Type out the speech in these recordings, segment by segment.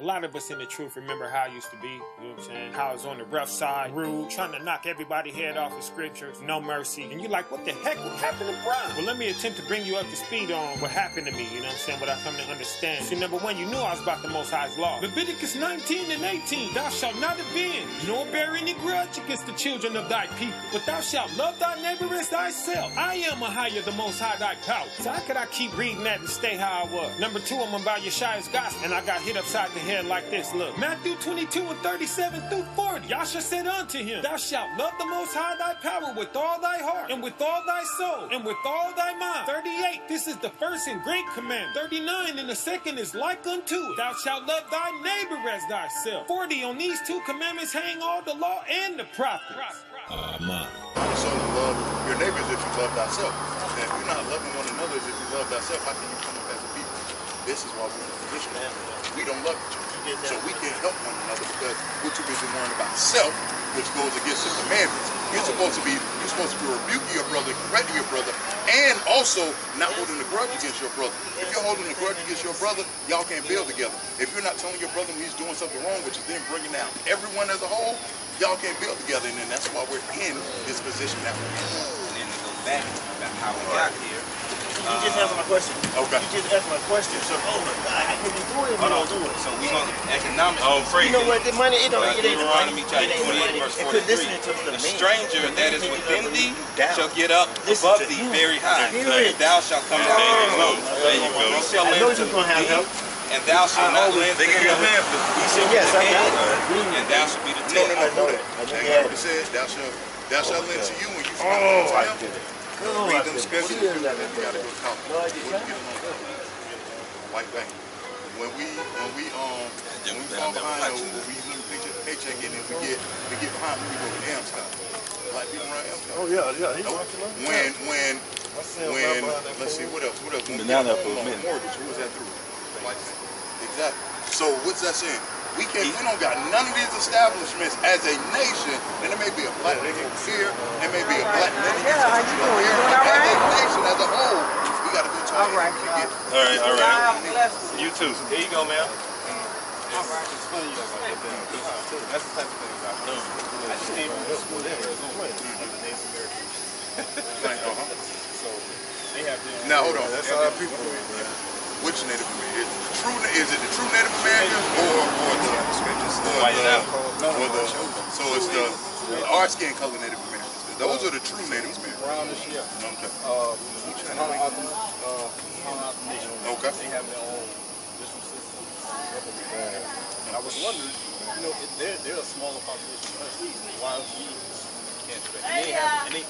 A lot of us in the truth remember how it used to be, you know what I'm saying? How I was on the rough side, rude, trying to knock everybody head off of scriptures, no mercy. And you're like, what the heck? What happened to Brian? Well, let me attempt to bring you up to speed on what happened to me, you know what I'm saying? What I come to understand. See, number one, you knew I was about the Most High's law. Leviticus 19 and 18, thou shalt not avenge, nor bear any grudge against the children of thy people, but thou shalt love thy neighbor as thyself. I am a higher, the Most High thy power. So how could I keep reading that and stay how I was? Number two, I'm about Yeshua's gospel, and I got hit upside the head like this. Look, Matthew 22 and 37 through 40. Yasha said unto him, thou shalt love the Most High thy power with all thy heart, and with all thy soul, and with all thy mind. 38, this is the first and great commandment. 39, and the second is like unto it. Thou shalt love thy neighbor as thyself. 40, on these two commandments hang all the law and the prophets. So love your neighbors if you love thyself. And if you're not loving one another as if you love thyself, how can you come up as a people? This is why we're in a position that we don't love each other. So we can't help one another because we're too busy worrying about self, which goes against the commandments. You're supposed to be rebuking your brother, correcting your brother, and also not holding a grudge against your brother. If you're holding a grudge against your brother, y'all can't build together. If you're not telling your brother when he's doing something wrong, which is then bringing down everyone as a whole, y'all can't build together, and then that's why we're in this position that we're in. And then to go back about how we got here. You just answered my question. Okay. You just answered my question. So, oh my God, I can't do it if you don't do it. So we gonna economics. You know what? The money, it ain't the Deuteronomy money. chapter 28 verse 43. The stranger that is within thee shall get up above thee very high. Thou shalt come down low. There you go. I know you're gonna have help. And thou shalt not lend to him. He shall be the head, and thou shalt be the tail. No, I know that. I already said, thou shalt lend to you when you fall to him. Read them scriptures. You gotta go to college. White bank. When we fall behind, when we picture the paycheck in, and we get behind, we go to Amstown. Black people around Amstown. Oh yeah. When let's see what else. When we get a mortgage, who was that through? White bank. Exactly. So what's that saying? We don't got none of these establishments as a nation, and there may be a black nigga here, there may be a black nigga here, as a nation, as a whole, we got to go talk. All right. You too. There you go, man. All right. It's funny you guys like that. That's the type of things I've done. I just came from school there. It was on the Native Americans. So they have their now hold on. That's how people do it. Which Native American? Is it the true Native Americans or so it's the our skin color Native Americans? Those are the true Native Americans. Brownish, yeah. Okay. Okay. They have their own different systems. And I was wondering, they're a smaller population than us. Why we can't do that?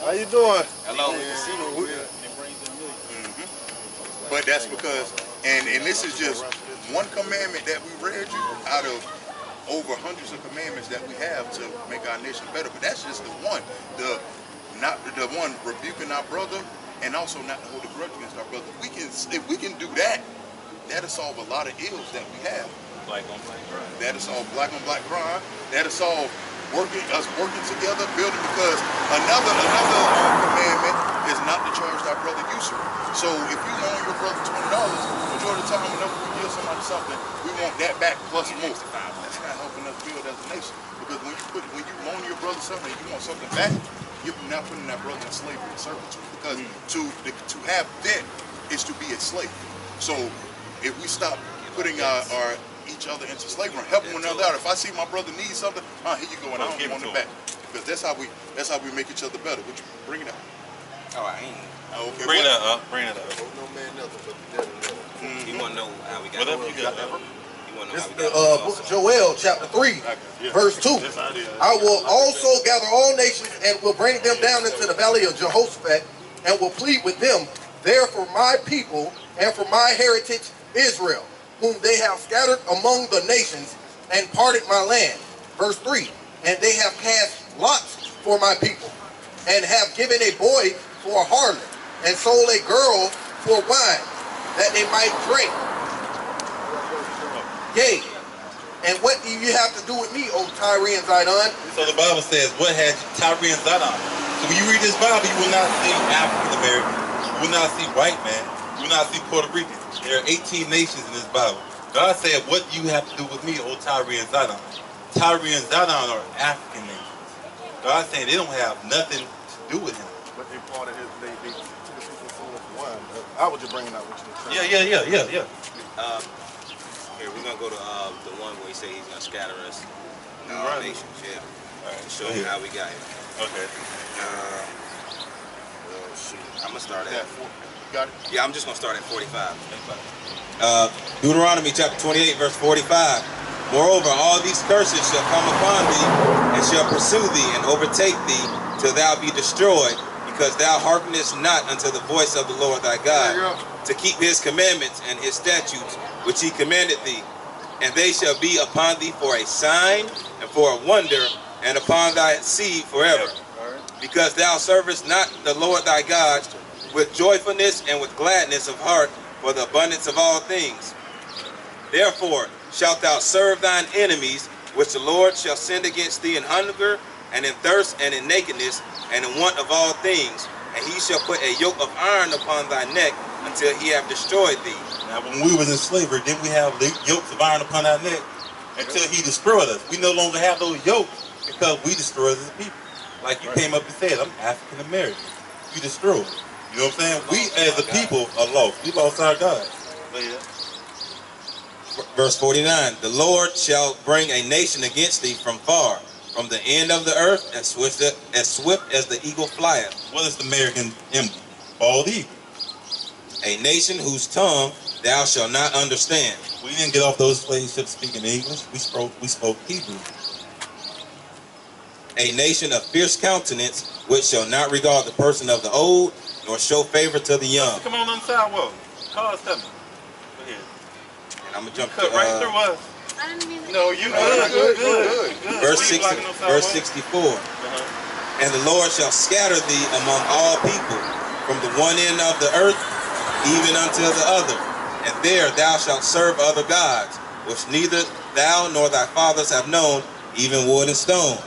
How you doing? Hello. It brings them millions. But that's because, and this is just one commandment that we read you out of over hundreds of commandments that we have to make our nation better. But that's just the one, the one rebuking our brother, and also not to hold a grudge against our brother. If we can do that, that'll solve a lot of ills that we have. Black on black crime. That'll solve black on black crime. That'll solve us working together, building, because another commandment is not to charge thy brother usury. So if you loan your brother $20, majority of the time whenever we give somebody something, we want that back plus more. That's not helping us build as a nation. Because when you loan your brother something and you want something back, you're now putting that brother in slavery and servitude. Because to have debt is to be a slave. So if we stop putting each other into slavery and helping one another out. If I see my brother needs something, here you go, and I don't want it back. Because that's how we make each other better. Would you bring it up? Oh, I ain't. Okay. Bring it up. No man nothing but the devil. You want to know how we got Whatever you got. You want to know This how is we the got book of Joel, chapter 3, verse 2. I will also gather all nations and will bring them down into the valley of Jehoshaphat and will plead with them there for my people and for my heritage Israel, whom they have scattered among the nations and parted my land. Verse 3, and they have cast lots for my people and have given a boy for a harlot and sold a girl for wine that they might drink. Yea, and what do you have to do with me, O Tyre and Zidon? So the Bible says, what had Tyre and Zidon? So when you read this Bible, you will not see African American, you will not see white man, you will not see Puerto Rican. There are 18 nations in this Bible. God said, what do you have to do with me, O Tyre and Zidon? Tyre and Zidon are African nations. God saying they don't have nothing to do with him. But they part of his, they took the people for one. I was just bringing out what you were saying. Yeah. Here, we're going to go to the one where he said he's going to scatter us in all nations. Yeah. All right. To show you how we got here. Okay. Shoot. I'm going to start at... Got it? Yeah, I'm just going to start at 45. Deuteronomy chapter 28, verse 45. Moreover, all these curses shall come upon thee, and shall pursue thee, and overtake thee, till thou be destroyed, because thou hearkenest not unto the voice of the Lord thy God, to keep his commandments and his statutes, which he commanded thee. And they shall be upon thee for a sign, and for a wonder, and upon thy seed forever. Because thou servest not the Lord thy God with joyfulness and with gladness of heart, for the abundance of all things. Therefore shalt thou serve thine enemies, which the Lord shall send against thee in hunger, and in thirst, and in nakedness, and in want of all things. And he shall put a yoke of iron upon thy neck, until he have destroyed thee. Now, when we was in slavery, didn't we have yokes of iron upon our neck? Until he destroyed us. We no longer have those yokes, because we destroyed his people. Like you came up and said, I'm African American. We destroyed. You know what I'm saying? We as a people are lost. We lost our God. Verse 49, the Lord shall bring a nation against thee from far, from the end of the earth, as swift as the eagle flieth. What is the American emblem? Bald eagle. A nation whose tongue thou shalt not understand. We didn't get off those slave ships speaking English. We spoke Hebrew. A nation of fierce countenance, which shall not regard the person of the old, nor show favor to the young. Come on the sidewalk. Call us. Go ahead. And I'm going to jump cut to... right through us. No, you good. Verse 64. And the Lord shall scatter thee among all people, from the one end of the earth, even unto the other. And there thou shalt serve other gods, which neither thou nor thy fathers have known, even wood and stone.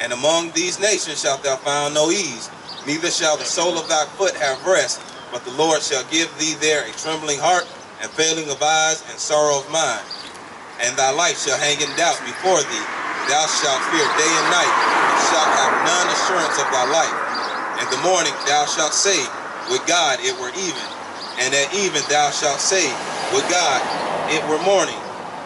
And among these nations shalt thou find no ease, neither shall the sole of thy foot have rest, but the Lord shall give thee there a trembling heart, and failing of eyes, and sorrow of mind. And thy life shall hang in doubt before thee. Thou shalt fear day and night, and shalt have none assurance of thy life. In the morning thou shalt say, with God it were even. And at even thou shalt say, with God it were morning.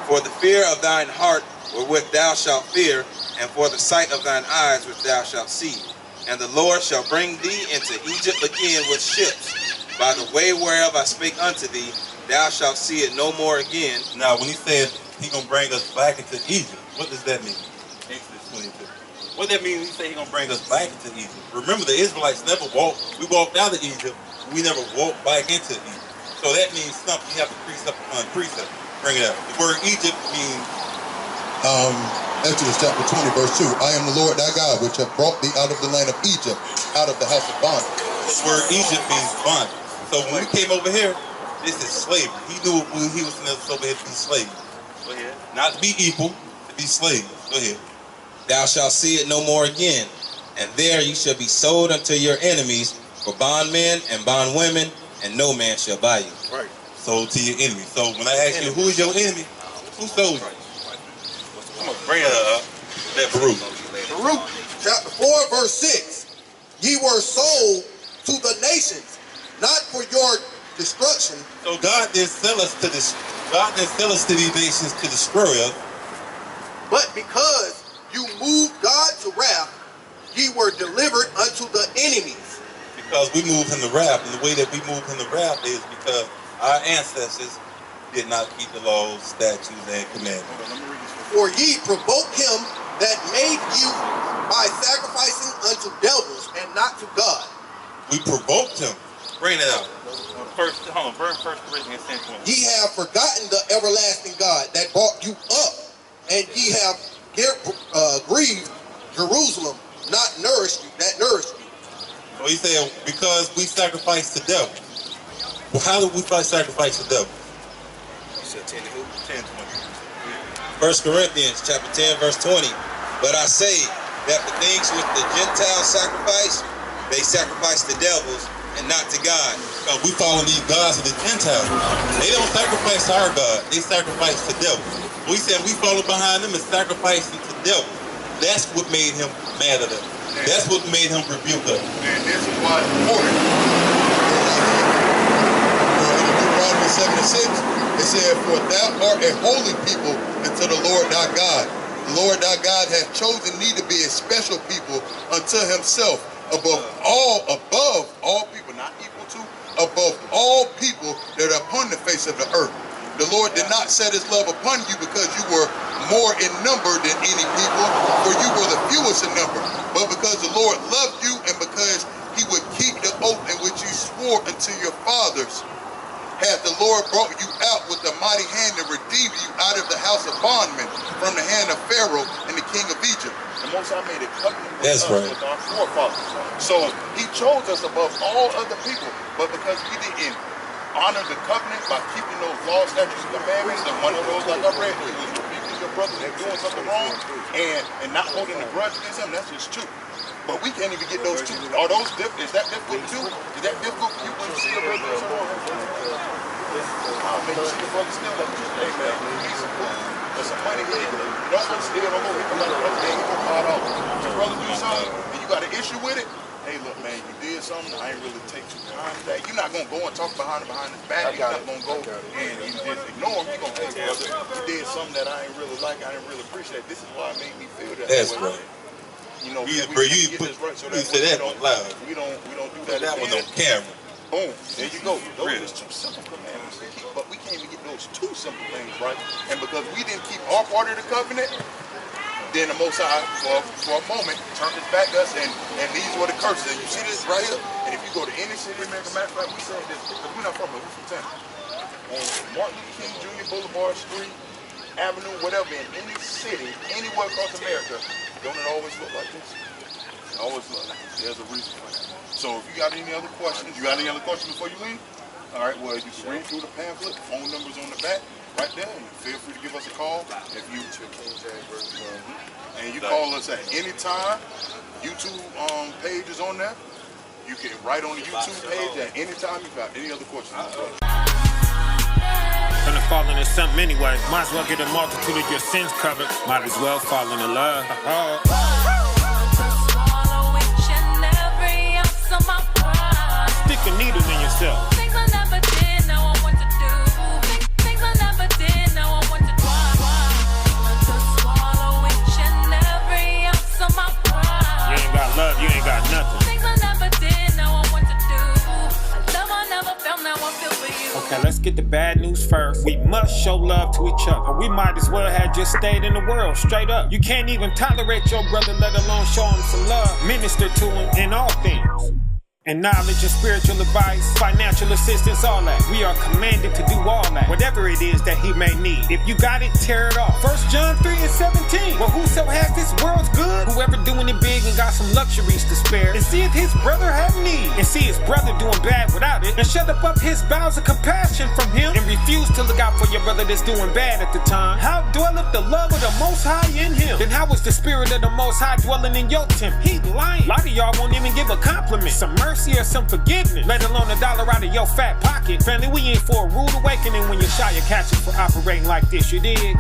For the fear of thine heart wherewith thou shalt fear, and for the sight of thine eyes which thou shalt see. And the Lord shall bring thee into Egypt again with ships, by the way whereof I spake unto thee. Thou shalt see it no more again. Now, when he said he's going to bring us back into Egypt, what does that mean? Exodus 22. What does that mean when he said he's going to bring us back into Egypt? Remember, the Israelites never walked. We walked out of Egypt. We never walked back into Egypt. So that means something you have to precept upon precept. Bring it out. The word Egypt means... Exodus chapter 20, verse 2. I am the Lord thy God, which have brought thee out of the land of Egypt, out of the house of bondage. The word Egypt means bondage. So when we came over here, this is slavery. He knew he was over here to be slaves. Go ahead. Not to be equal, to be slaves. Go ahead. Thou shalt see it no more again, and there you shall be sold unto your enemies for bondmen and bondwomen, and no man shall buy you. Right. Sold to your enemy. So when I ask you, who is your enemy? Who sold you? Come on, bring it up. That Baruch. Baruch chapter 4, verse 6. Ye were sold to the nations, not for your destruction. So God didn't sell us to this. God didn't sell us to these nations to destroy us. But because you moved God to wrath, ye were delivered unto the enemies. Because we moved him to wrath, and the way that we moved him to wrath is because our ancestors did not keep the laws, statutes, and commandments. For ye provoked him that made you by sacrificing unto devils and not to God. We provoked him. Bring it out. First Corinthians 10:20. Ye have forgotten the everlasting God that brought you up, and ye have grieved Jerusalem, not nourished you, that nourished you. So he said, because we sacrificed the devil. Well, how did we sacrifice the devil? You said 10:20. 1 Corinthians chapter 10, verse 20. But I say that the things which the Gentiles sacrifice, they sacrifice to devils, and not to God. We follow these gods of the Gentiles. They don't sacrifice to our God. They sacrifice to devil. We said we follow behind them and sacrificing to devil. That's what made him mad at us. That's what made him rebuke us. And this is why it's important. Deuteronomy 7:6, it said, "For thou art a holy people unto the Lord thy God. The Lord thy God hath chosen thee to be a special people unto himself, above all people," not equal to, above all people that are upon the face of the earth. The Lord did not set his love upon you because you were more in number than any people, for you were the fewest in number, but because the Lord loved you and because he would keep the oath in which he swore unto your fathers. Hath the Lord brought you out with a mighty hand and redeemed you out of the house of bondmen, from the hand of Pharaoh and the king of Egypt. The Most High made a covenant with us, with our forefathers. So he chose us above all other people, but because we didn't honor the covenant by keeping those laws, statutes, and commandments, and one of those, like I read, was rebuking your brother and doing something wrong, and not holding a grudge against him. That's just two. But we can't even get those two. Are those different? Is that difficult to do? Is that difficult for you to see your brother doing something wrong? I'll make you see your brother still like, hey man, he's a fool. There's some money here. Don't want to steal no more. People like brother, they ain't $5. Your brother do something, and you got an issue with it. Hey, look, man, you did something. I ain't really take too kind to that. You're not gonna go and talk behind his back. You're not gonna go and you just ignore him. You're gonna, hey, brother, you did something that I ain't really like. I didn't really appreciate. This is why it made me feel that. That's way. right. You know, You said that one loud. We don't do that. That was on camera. Boom. There you go. Those are just two simple commandments to keep, but we can't even get those two simple things right. And because we didn't keep our part of the covenant, then the Most High, for a moment, turned his back to us, and these were the curses. And you see this right here? And if you go to any city in America, matter of fact, we said this, because we're not from here, we're from Tampa. On Martin Luther King Jr. Boulevard, Street, Avenue, whatever, in any city, anywhere across America, don't it always look like this? It always look like this. There's a reason for that. So if you got any other questions, before you leave? All right, well, you can read through the pamphlet, phone number's on the back, right there, and feel free to give us a call. If you and you call us at any time. YouTube page is on there. You can write on the YouTube page at any time you got any other questions. Gonna fall into something anyway. Might as well get a multitude of your sins covered. Might as well fall into love. Stick a needle in yourself. Things I never did, now I want to do. Things I never did, now I want to do. To swallow each and every ounce of my pride. You ain't got love, you ain't got nothing. Things I never did, now I want to do. A love I never felt, now I feel for you. Okay, let's get the bad news first. We must show love to each other. We might as well have just stayed in the world, straight up. You can't even tolerate your brother, let alone show him some love. Minister to him in all things. And knowledge and spiritual advice, financial assistance, all that. We are commanded to do all that, whatever it is that he may need. If you got it, tear it off. 1 John 3:17. Well, whoso has this world's good, whoever doing it big and got some luxuries to spare, and see if his brother have need, and see his brother doing bad without it, and shut up his bowels of compassion from him, and refuse to look out for your brother that's doing bad at the time. How dwelleth the love of the Most High in him? Then how is the spirit of the Most High dwelling in your temple? He lying. A lot of y'all won't even give a compliment, some mercy or some forgiveness, let alone $1 out of your fat pocket. Family, we in for a rude awakening when Yeshaya catch us for operating like this. You did.